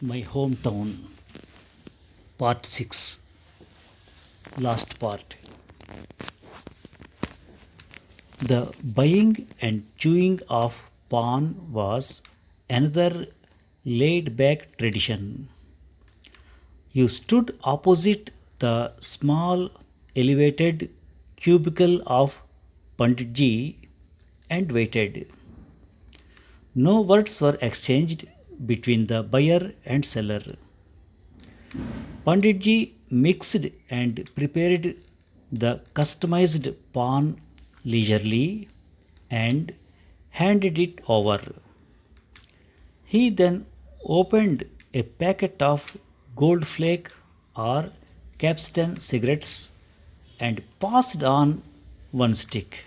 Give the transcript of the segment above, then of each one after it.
My hometown, part 6, last part. The buying and chewing of pan was another laid back tradition. You stood opposite the small elevated cubicle of Panditji and waited. No words were exchanged between the buyer and seller. Panditji mixed and prepared the customized pan leisurely and handed it over. He then opened a packet of gold flake or capstan cigarettes and passed on one stick.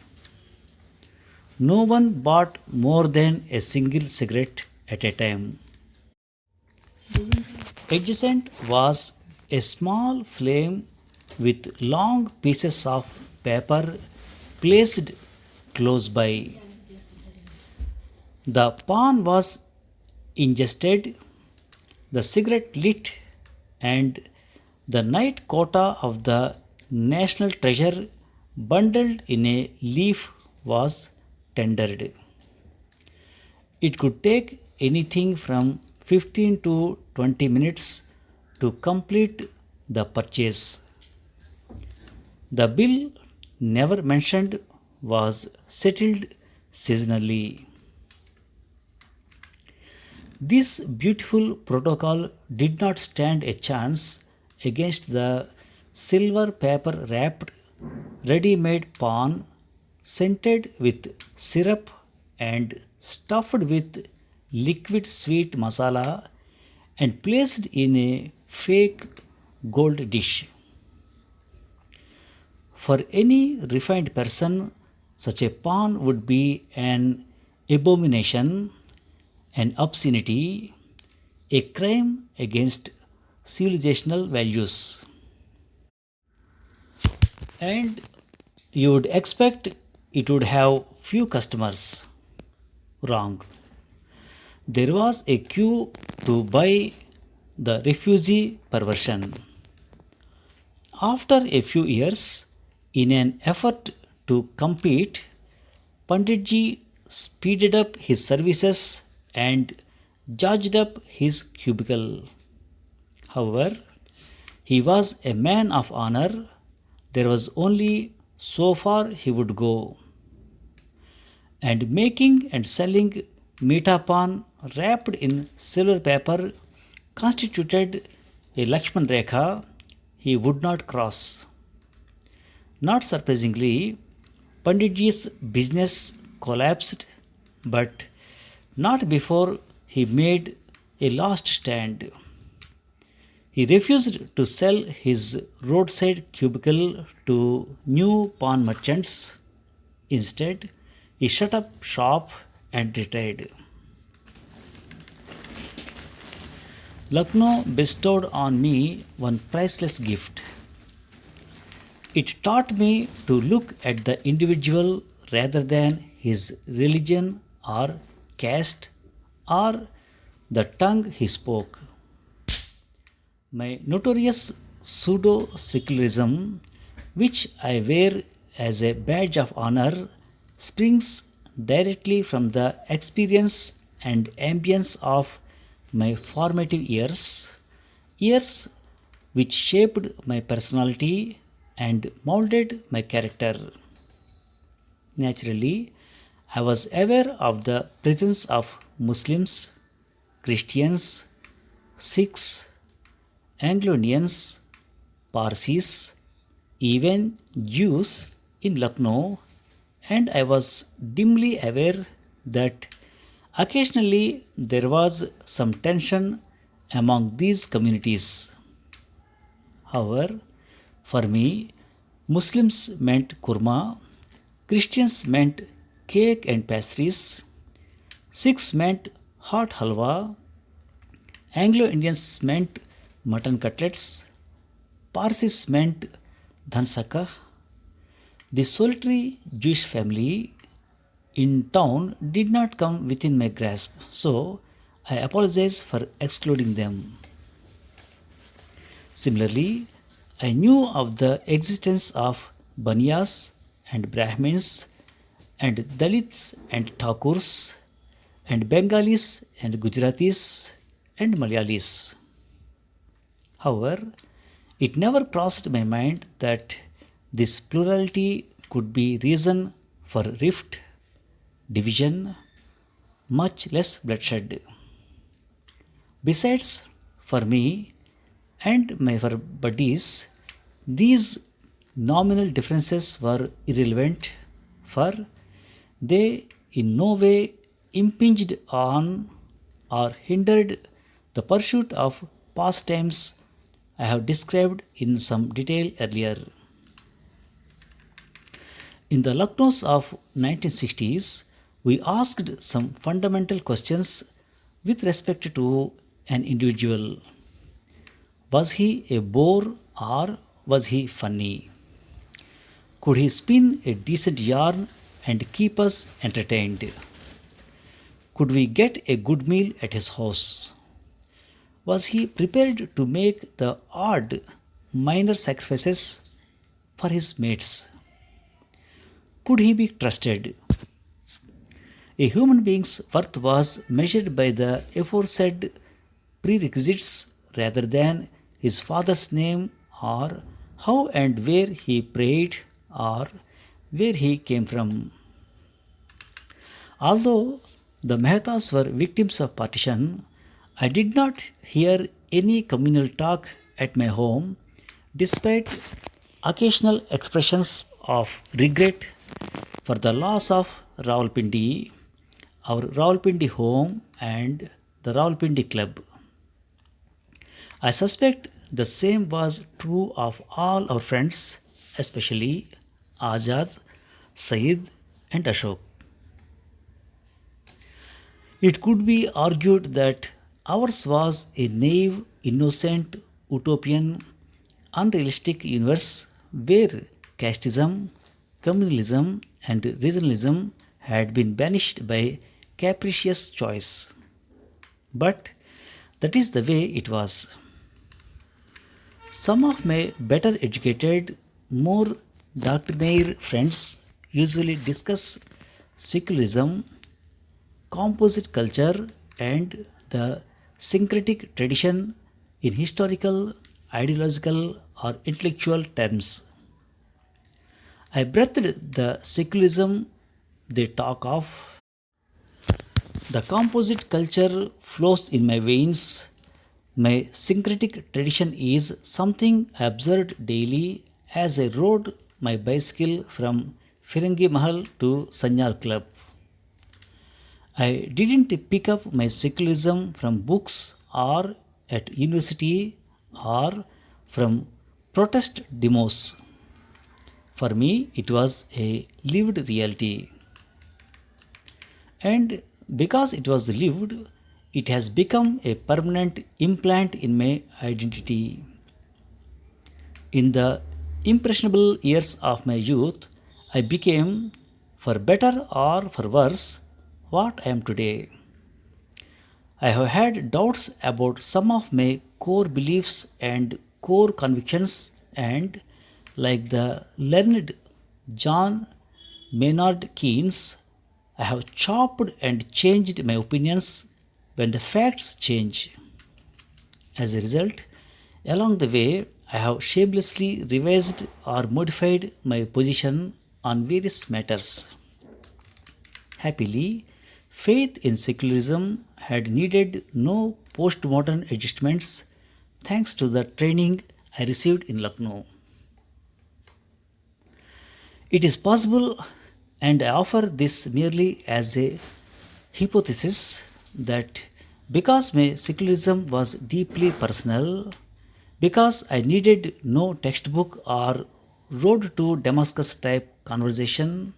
No one bought more than a single cigarette at a time. Adjacent was a small flame with long pieces of paper placed close by. The pan was ingested, the cigarette lit, and the night quota of the national treasure bundled in a leaf was tendered. It could take anything from 15 to 20 minutes to complete the purchase. The bill, never mentioned, was settled seasonally. This beautiful protocol did not stand a chance against the silver paper wrapped ready made pan scented with syrup and stuffed with liquid sweet masala and placed in a fake gold dish. For any refined person, such a pan would be an abomination, an obscenity, a crime against civilizational values. And you would expect it would have few customers. Wrong. There was a queue to buy the refugee perversion. After a few years, in an effort to compete, Panditji speeded up his services and judged up his cubicle. However, he was a man of honor. There was only so far he would go. And making and selling mitapan wrapped in silver paper constituted a Lakshman Rekha he would not cross. Not surprisingly, Panditji's business collapsed, but not before he made a last stand. He refused to sell his roadside cubicle to new pawn merchants. Instead, he shut up shop and retired. Lucknow bestowed on me one priceless gift. It taught me to look at the individual rather than his religion or caste or the tongue he spoke. My notorious pseudo secularism, which I wear as a badge of honor, springs directly from the experience and ambience of my formative years, years which shaped my personality and molded my character. Naturally, I was aware of the presence of Muslims, Christians, Sikhs, Anglo-Indians, Parsis, even Jews in Lucknow, and I was dimly aware that occasionally there was some tension among these communities. However, for me, Muslims meant kurma, Christians meant cake and pastries, Sikhs meant hot halwa, Anglo Indians meant mutton cutlets, Parsis meant dhansaka. The solitary Jewish family in town did not come within my grasp, so I apologize for excluding them. Similarly, I knew of the existence of Baniyas and Brahmins and Dalits and Thakurs and Bengalis and Gujaratis and Malayalis. However, it never crossed my mind that this plurality could be reason for rift, division, much less bloodshed. Besides, for me and my buddies, these nominal differences were irrelevant, for they in no way impinged on or hindered the pursuit of pastimes I have described in some detail earlier. In the Lucknows of 1960s, we asked some fundamental questions with respect to an individual. Was he a bore or was he funny? Could he spin a decent yarn and keep us entertained? Could we get a good meal at his house? Was he prepared to make the odd, minor sacrifices for his mates? Could he be trusted? A human being's worth was measured by the aforesaid prerequisites rather than his father's name or how and where he prayed or where he came from. Although the Mehtas were victims of partition, I did not hear any communal talk at my home despite occasional expressions of regret for the loss of Rawalpindi, our Rawalpindi home and the Rawalpindi club. I suspect the same was true of all our friends, especially Azad, Saeed, and Ashok. It could be argued that ours was a naive, innocent, utopian, unrealistic universe where casteism, communalism, and regionalism had been banished by capricious choice. But that is the way it was. Some of my better educated, more doctrinaire friends usually discuss secularism, composite culture, and the syncretic tradition in historical, ideological, or intellectual terms. I breathed the secularism they talk of. The composite culture flows in my veins. My syncretic tradition is something I observed daily as I rode my bicycle from Firangi Mahal to Sanyal Club. I didn't pick up my secularism from books or at university or from protest demos. For me, it was a lived reality. And because it was lived, it has become a permanent implant in my identity. In the impressionable years of my youth, I became, for better or for worse, what I am today. I have had doubts about some of my core beliefs and core convictions, and like the learned John Maynard Keynes, I have chopped and changed my opinions when the facts change. As a result, along the way, I have shamelessly revised or modified my position on various matters. Happily, faith in secularism had needed no postmodern adjustments thanks to the training I received in Lucknow. It is possible, and I offer this merely as a hypothesis, that because my secularism was deeply personal, because I needed no textbook or road to Damascus type conversation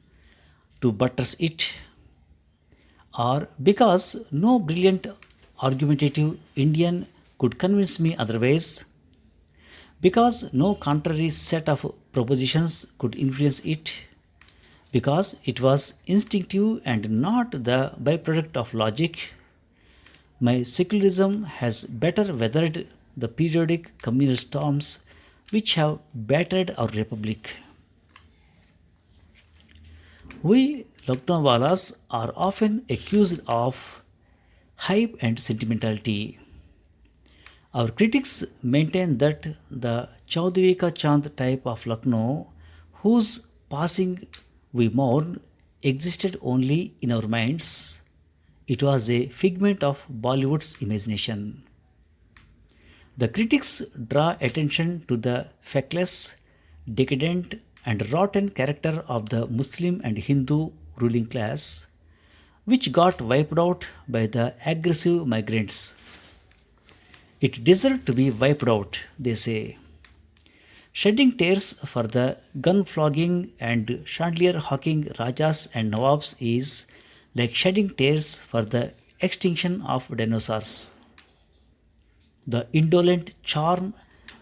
to buttress it, or because no brilliant argumentative Indian could convince me otherwise, because no contrary set of propositions could influence it, because it was instinctive and not the byproduct of logic, My secularism has better weathered the periodic communal storms which have battered our republic. We Lucknowwalas are often accused of hype and sentimentality. Our critics maintain that the Chaudhary Ka Chand type of Lucknow, whose passing we mourn, existed only in our minds. It was a figment of Bollywood's imagination. The critics draw attention to the feckless, decadent, and rotten character of the Muslim and Hindu ruling class, which got wiped out by the aggressive migrants. It deserved to be wiped out, they say. Shedding tears for the gun flogging and chandelier hawking Rajas and Nawabs is like shedding tears for the extinction of dinosaurs. The indolent charm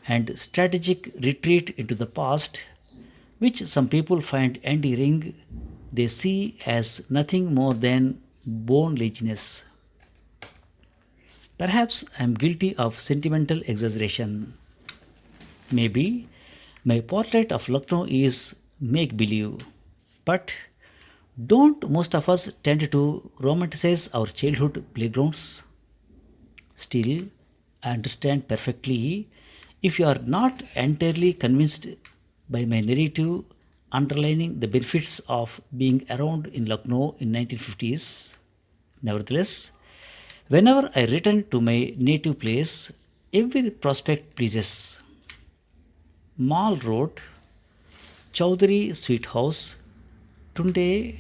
and strategic retreat into the past, which some people find endearing, they see as nothing more than bone laziness. Perhaps I am guilty of sentimental exaggeration. Maybe my portrait of Lucknow is make believe. But don't most of us tend to romanticize our childhood playgrounds? Still, I understand perfectly if you are not entirely convinced by my narrative underlining the benefits of being around in Lucknow in 1950s. Nevertheless, whenever I return to my native place, every prospect pleases. Mall Road, Chowdhury Sweet House, Tunde,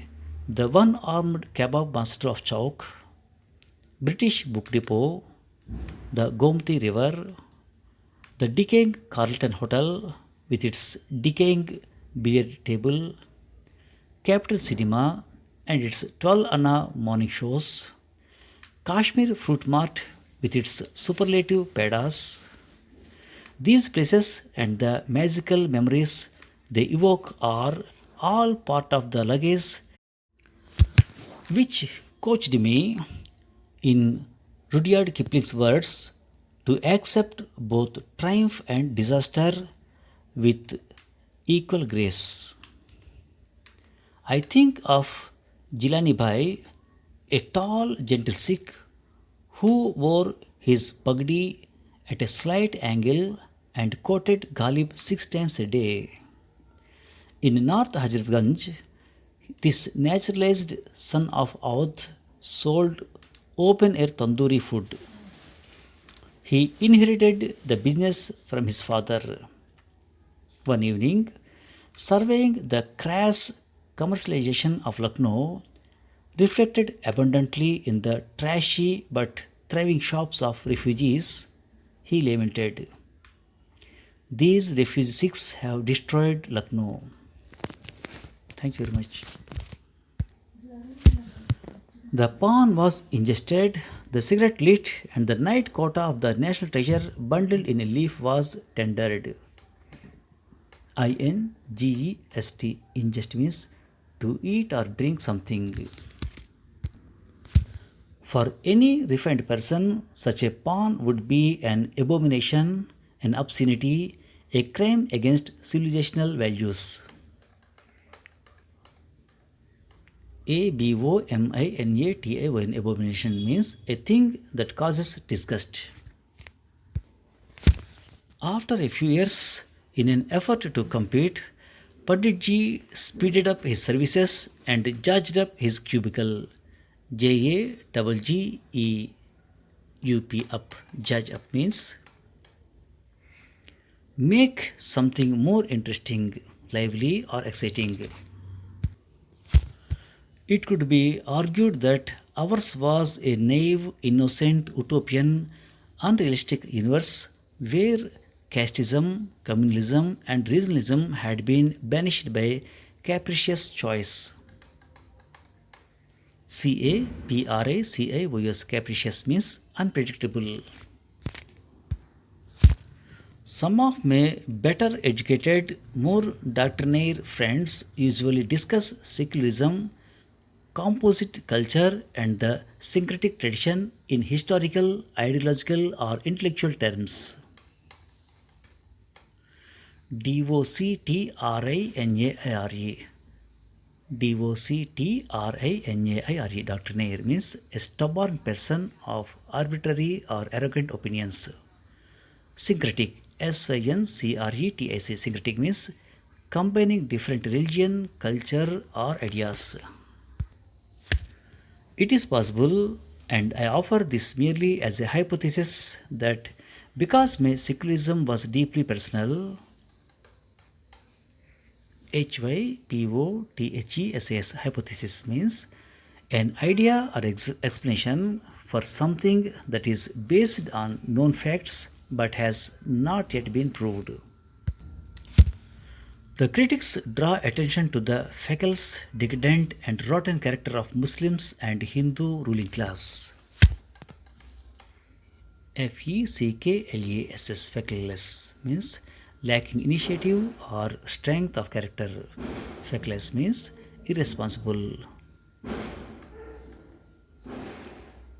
the one-armed kebab master of Chowk, British Book Depot, the Gomti River, the decaying Carlton Hotel with its decaying billiard table, Capital Cinema and its 12 Anna morning shows, Kashmir Fruit Mart with its superlative pedas. These places and the magical memories they evoke are all part of the luggage which coached me, in Rudyard Kipling's words, to accept both triumph and disaster with equal grace. I think of Jilani Bhai, a tall, gentle Sikh who wore his pagdi at a slight angle and quoted Ghalib 6 times a day. In North Hazratganj, this naturalized son of Awadh sold open air tandoori food. He inherited the business from his father. One evening, surveying the crass commercialization of Lucknow, reflected abundantly in the trashy but thriving shops of refugees, he lamented, "These refugee Sikhs have destroyed Lucknow." Thank you very much. The pawn was ingested, the cigarette lit, and the night quota of the national treasure bundled in a leaf was tendered. INGEST, ingest means to eat or drink something. For any refined person, such a pawn would be an abomination, an obscenity, a crime against civilizational values. ABOMINATION, abomination means a thing that causes disgust. After a few years, in an effort to compete, Panditji speeded up his services and judged up his cubicle. JAGGEUP, up. Judge up means make something more interesting, lively, or exciting. It could be argued that ours was a naive, innocent, utopian, unrealistic universe where casteism, communalism, and regionalism had been banished by capricious choice. CAPRICIOUS, capricious means unpredictable. Some of my better educated, more doctrinaire friends usually discuss secularism composite culture and the syncretic tradition in historical, ideological, or intellectual terms. Doctrinaire. Doctrinaire. Doctrinaire means a stubborn person of arbitrary or arrogant opinions. Syncretic. Syncretic. Syncretic means combining different religion, culture, or ideas. It is possible, and I offer this merely as a hypothesis, that because my secularism was deeply personal, hypothesis, hypothesis means an idea or explanation for something that is based on known facts but has not yet been proved. The critics draw attention to the feckless, decadent, and rotten character of Muslims and Hindu ruling class. Feckless, feckless means lacking initiative or strength of character. Feckless means irresponsible.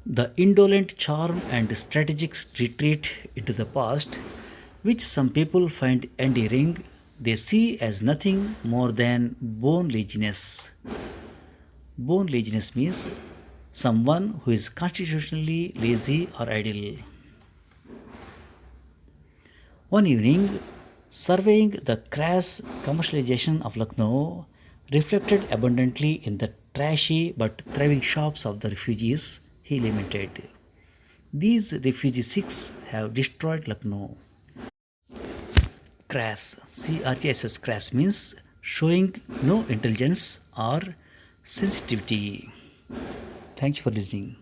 The indolent charm and strategic retreat into the past, which some people find endearing, they see as nothing more than bone laziness. Bone laziness means someone who is constitutionally lazy or idle. One evening, surveying the crass commercialization of Lucknow reflected abundantly in the trashy but thriving shops of the refugees, he lamented. These refugee Sikhs have destroyed Lucknow. Crass, CRASS, crass means showing no intelligence or sensitivity. Thank you for listening.